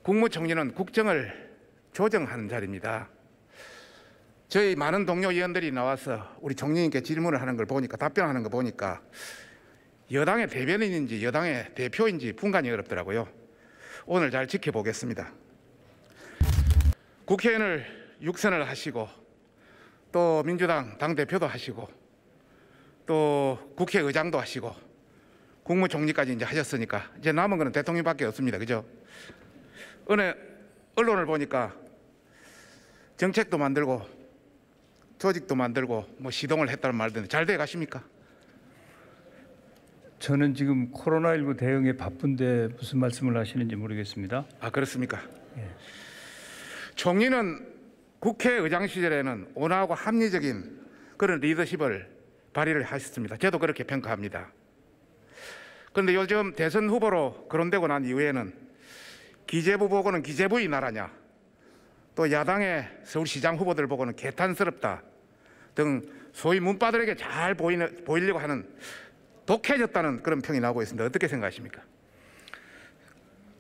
국무총리는 국정을 조정하는 자리입니다. 저희 많은 동료 의원들이 나와서 우리 총리님께 질문을 하는 걸 보니까, 답변하는 거 보니까 여당의 대변인인지 여당의 대표인지 분간이 어렵더라고요. 오늘 잘 지켜보겠습니다. 국회의원을 6선을 하시고 또 민주당 당대표도 하시고 또 국회의장도 하시고 국무총리까지 이제 하셨으니까 이제 남은 거는 대통령밖에 없습니다. 그죠? 어느 언론을 보니까 정책도 만들고 조직도 만들고 뭐 시동을 했다는 말인데 잘 돼 가십니까? 저는 지금 코로나19 대응에 바쁜데 무슨 말씀을 하시는지 모르겠습니다. 아, 그렇습니까? 예. 총리는 국회의장 시절에는 온화하고 합리적인 그런 리더십을 발휘를 하셨습니다. 저도 그렇게 평가합니다. 그런데 요즘 대선 후보로 거론되고 난 이후에는 기재부 보고는 기재부의 나라냐, 또 야당의 서울시장 후보들 보고는 개탄스럽다 등 소위 문바들에게 잘 보이려고 하는 독해졌다는 그런 평이 나오고 있습니다. 어떻게 생각하십니까?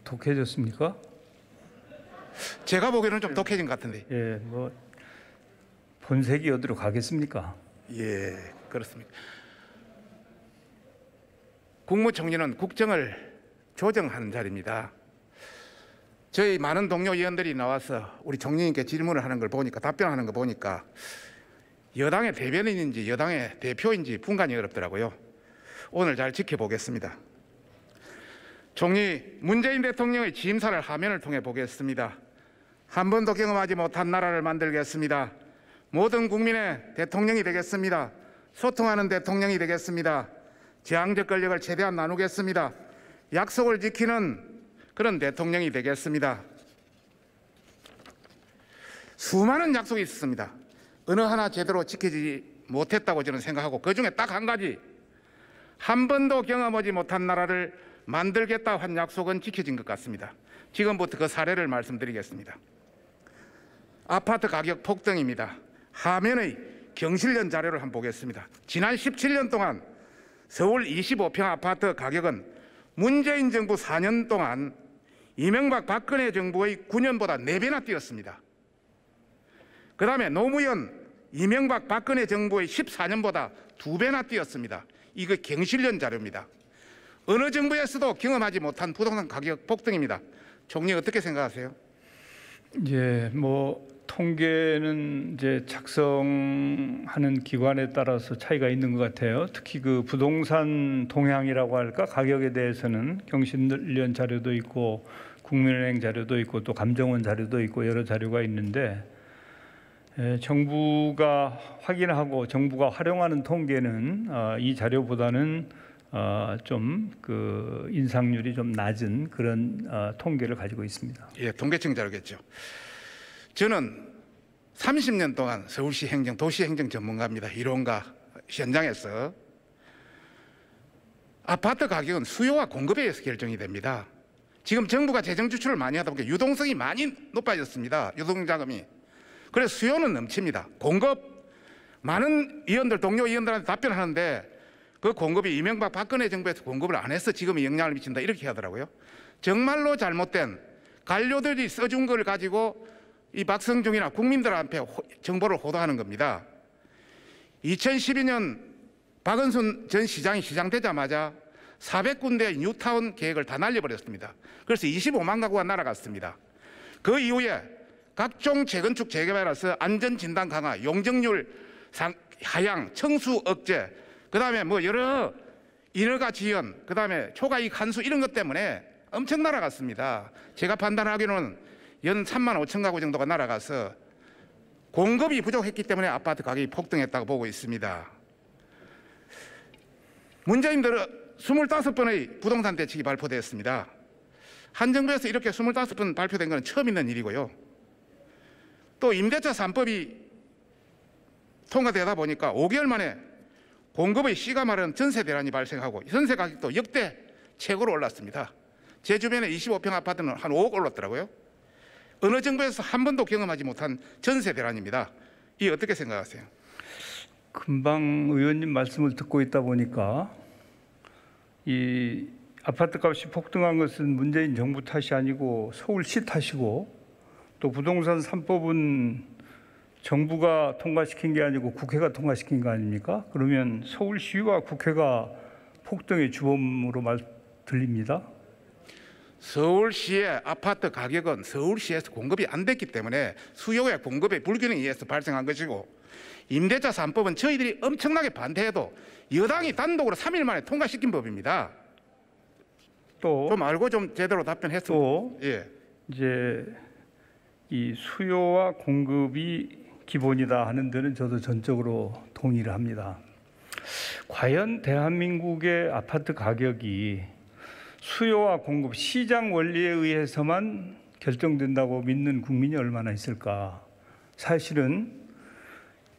독해졌습니까? 제가 보기에는 좀 독해진 것 같은데. 예, 뭐 본색이 어디로 가겠습니까? 예, 그렇습니다. 국무총리는 국정을 조정하는 자리입니다. 저희 많은 동료 의원들이 나와서 우리 총리님께 질문을 하는 걸 보니까, 답변하는 거 보니까 여당의 대변인인지 여당의 대표인지 분간이 어렵더라고요. 오늘 잘 지켜보겠습니다. 총리, 문재인 대통령의 취임사를 화면을 통해 보겠습니다. 한 번도 경험하지 못한 나라를 만들겠습니다. 모든 국민의 대통령이 되겠습니다. 소통하는 대통령이 되겠습니다. 제왕적 권력을 최대한 나누겠습니다. 약속을 지키는 그런 대통령이 되겠습니다. 수많은 약속이 있었습니다. 어느 하나 제대로 지키지 못했다고 저는 생각하고, 그중에 딱 한 가지, 한 번도 경험하지 못한 나라를 만들겠다 한 약속은 지켜진 것 같습니다. 지금부터 그 사례를 말씀드리겠습니다. 아파트 가격 폭등입니다. 화면의 경실련 자료를 한번 보겠습니다. 지난 17년 동안 서울 25평 아파트 가격은 문재인 정부 4년 동안 이명박 박근혜 정부의 9년보다 4배나 뛰었습니다. 그 다음에 노무현 이명박 박근혜 정부의 14년보다 2배나 뛰었습니다. 이거 경실련 자료입니다. 어느 정부에서도 경험하지 못한 부동산 가격 폭등입니다. 총리 어떻게 생각하세요? 예, 뭐 통계는 이제 작성하는 기관에 따라서 차이가 있는 것 같아요. 특히 그 부동산 동향이라고 할까, 가격에 대해서는 경실련 자료도 있고 국민은행 자료도 있고 또 감정원 자료도 있고 여러 자료가 있는데, 정부가 확인하고 정부가 활용하는 통계는 이 자료보다는 좀 그 인상률이 좀 낮은 그런 통계를 가지고 있습니다. 예, 통계청 자료겠죠. 저는 30년 동안 서울시 행정, 도시행정 전문가입니다. 이론가 현장에서 아파트 가격은 수요와 공급에 의해서 결정이 됩니다. 지금 정부가 재정 지출을 많이 하다 보니까 유동성이 많이 높아졌습니다. 유동자금이. 그래서 수요는 넘칩니다. 공급, 많은 의원들, 동료 의원들한테 답변하는데 그 공급이 이명박 박근혜 정부에서 공급을 안 해서 지금 영향을 미친다 이렇게 하더라고요. 정말로 잘못된 관료들이 써준 걸 가지고 이 박성중이나 국민들한테 정보를 호도하는 겁니다. 2012년 박은순 전 시장이 시장되자마자 400군데의 뉴타운 계획을 다 날려버렸습니다. 그래서 25만 가구가 날아갔습니다. 그 이후에 각종 재건축 재개발에서 안전진단 강화, 용적률 하향, 청수 억제, 그 다음에 뭐 여러 인허가 지연, 그 다음에 초과이익 환수 이런 것 때문에 엄청 날아갔습니다. 제가 판단하기로는 연 3만 5천 가구 정도가 날아가서 공급이 부족했기 때문에 아파트 가격이 폭등했다고 보고 있습니다. 문재인 들어 25번의 부동산 대책이 발표되었습니다. 한 정부에서 이렇게 25번 발표된 것은 처음 있는 일이고요. 또 임대차 3법이 통과되다 보니까 5개월 만에 공급의 씨가 마른 전세 대란이 발생하고 전세 가격도 역대 최고로 올랐습니다. 제 주변에 25평 아파트는 한 5억 올랐더라고요. 어느 정부에서 한 번도 경험하지 못한 전세 대란입니다. 이 어떻게 생각하세요? 금방 의원님 말씀을 듣고 있다 보니까 이 아파트값이 폭등한 것은 문재인 정부 탓이 아니고 서울시 탓이고, 또 부동산 3법은 정부가 통과시킨 게 아니고 국회가 통과시킨 거 아닙니까? 그러면 서울시와 국회가 폭등의 주범으로 들립니다. 서울시의 아파트 가격은 서울시에서 공급이 안 됐기 때문에 수요와 공급의 불균형에 의해서 발생한 것이고, 임대차 3법은 저희들이 엄청나게 반대해도 여당이 단독으로 3일 만에 통과시킨 법입니다. 또 좀 알고 좀 제대로 답변했으면. 또 예. 이제 이 수요와 공급이 기본이다 하는 데는 저도 전적으로 동의를 합니다. 과연 대한민국의 아파트 가격이 수요와 공급, 시장 원리에 의해서만 결정된다고 믿는 국민이 얼마나 있을까? 사실은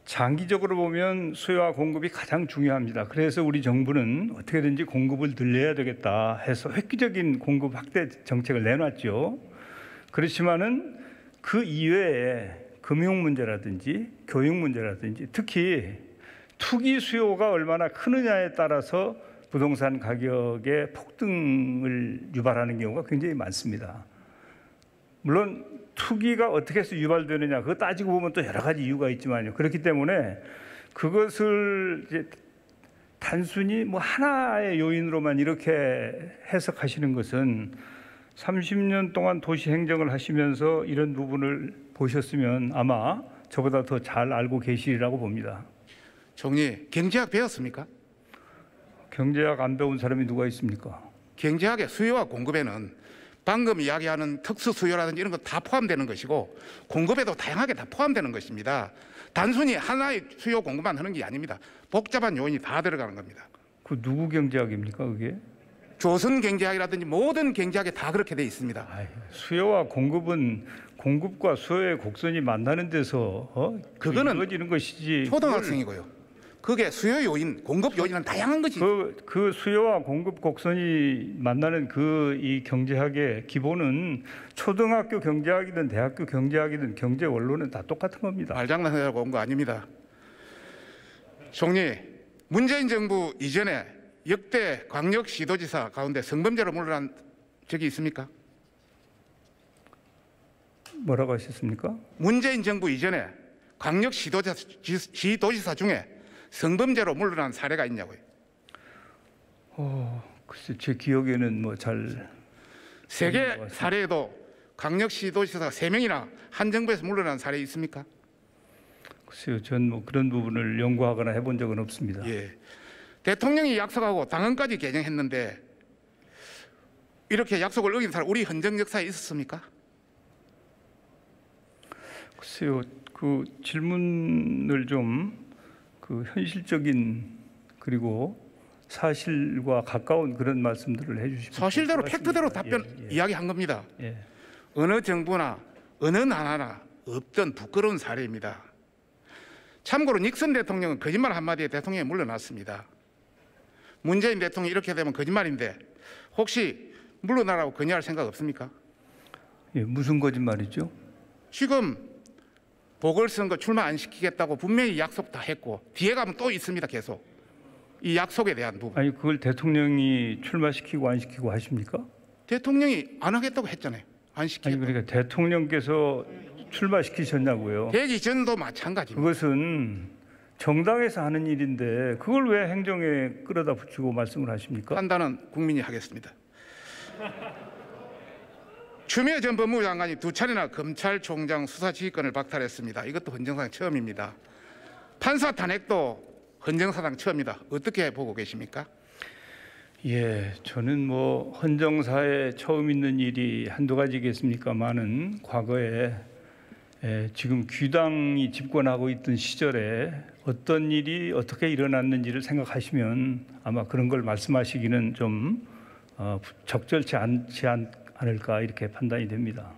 장기적으로 보면 수요와 공급이 가장 중요합니다. 그래서 우리 정부는 어떻게든지 공급을 늘려야 되겠다 해서 획기적인 공급 확대 정책을 내놨죠. 그렇지만은 그 이외에 금융 문제라든지 교육 문제라든지 특히 투기 수요가 얼마나 크느냐에 따라서 부동산 가격의 폭등을 유발하는 경우가 굉장히 많습니다. 물론 투기가 어떻게 해서 유발되느냐 그거 따지고 보면 또 여러 가지 이유가 있지만요. 그렇기 때문에 그것을 이제 단순히 뭐 하나의 요인으로만 이렇게 해석하시는 것은 30년 동안 도시 행정을 하시면서 이런 부분을 보셨으면 아마 저보다 더 잘 알고 계시리라고 봅니다. 총리, 경제학 배웠습니까? 경제학 안 배운 사람이 누가 있습니까? 경제학의 수요와 공급에는 방금 이야기하는 특수 수요라든지 이런 거 다 포함되는 것이고, 공급에도 다양하게 다 포함되는 것입니다. 단순히 하나의 수요 공급만 하는 게 아닙니다. 복잡한 요인이 다 들어가는 겁니다. 그 누구 경제학입니까 그게? 조선 경제학이라든지 모든 경제학에 다 그렇게 돼 있습니다. 수요와 공급은 공급과 수요의 곡선이 만나는 데서 그거는 이루어지는 것이지. 초등학생이고요. 그게 수요 요인, 공급 요인은 다양한 거지. 그 수요와 공급 곡선이 만나는 이 경제학의 기본은 초등학교 경제학이든 대학교 경제학이든 경제 원론은 다 똑같은 겁니다. 말장난하려고 온 거 아닙니다. 총리, 문재인 정부 이전에 역대 광역시도지사 가운데 성범죄로 물러난 적이 있습니까? 뭐라고 하셨습니까? 문재인 정부 이전에 광역시도지사 중에 성범죄로 물러난 사례가 있냐고요. 글쎄 제 기억에는 뭐 잘 세계 사례에도 광역시도지사가 3명이나 한 정부에서 물러난 사례 있습니까? 글쎄요, 전 뭐 그런 부분을 연구하거나 해본 적은 없습니다. 예. 대통령이 약속하고 당헌까지 개정했는데 이렇게 약속을 어긴 사람 우리 헌정 역사에 있었습니까? 글쎄요, 그 질문을 좀 현실적인 그리고 사실과 가까운 그런 말씀들을 해주시면 사실대로 팩트대로 답변 이야기한 겁니다. 예. 어느 정부나 어느 나라나 없던 부끄러운 사례입니다. 참고로 닉슨 대통령은 거짓말 한마디에 대통령에 물러났습니다. 문재인 대통령이 이렇게 되면 거짓말인데 혹시 물러나라고 건의할 생각 없습니까? 예, 무슨 거짓말이죠? 지금 보궐선거 출마 안 시키겠다고 분명히 약속 다 했고 뒤에 가면 또 있습니다. 계속 이 약속에 대한 부분. 아니 그걸 대통령이 출마시키고 안 시키고 하십니까? 대통령이 안 하겠다고 했잖아요. 안 시키겠다고. 아니 그러니까 대통령께서 출마시키셨냐고요. 되기 전도 마찬가지입니다. 그것은 정당에서 하는 일인데 그걸 왜 행정에 끌어다 붙이고 말씀을 하십니까? 판단은 국민이 하겠습니다. 추미애 전 법무부 장관이 2차례나 검찰총장 수사지휘권을 박탈했습니다. 이것도 헌정사상 처음입니다. 판사 탄핵도 헌정사상 처음입니다. 어떻게 보고 계십니까? 예, 저는 뭐 헌정사에 처음 있는 일이 한두 가지겠습니까만은 과거에 지금 귀당이 집권하고 있던 시절에 어떤 일이 어떻게 일어났는지를 생각하시면 아마 그런 걸 말씀하시기는 좀 적절치 않지 않을까 이렇게 판단이 됩니다.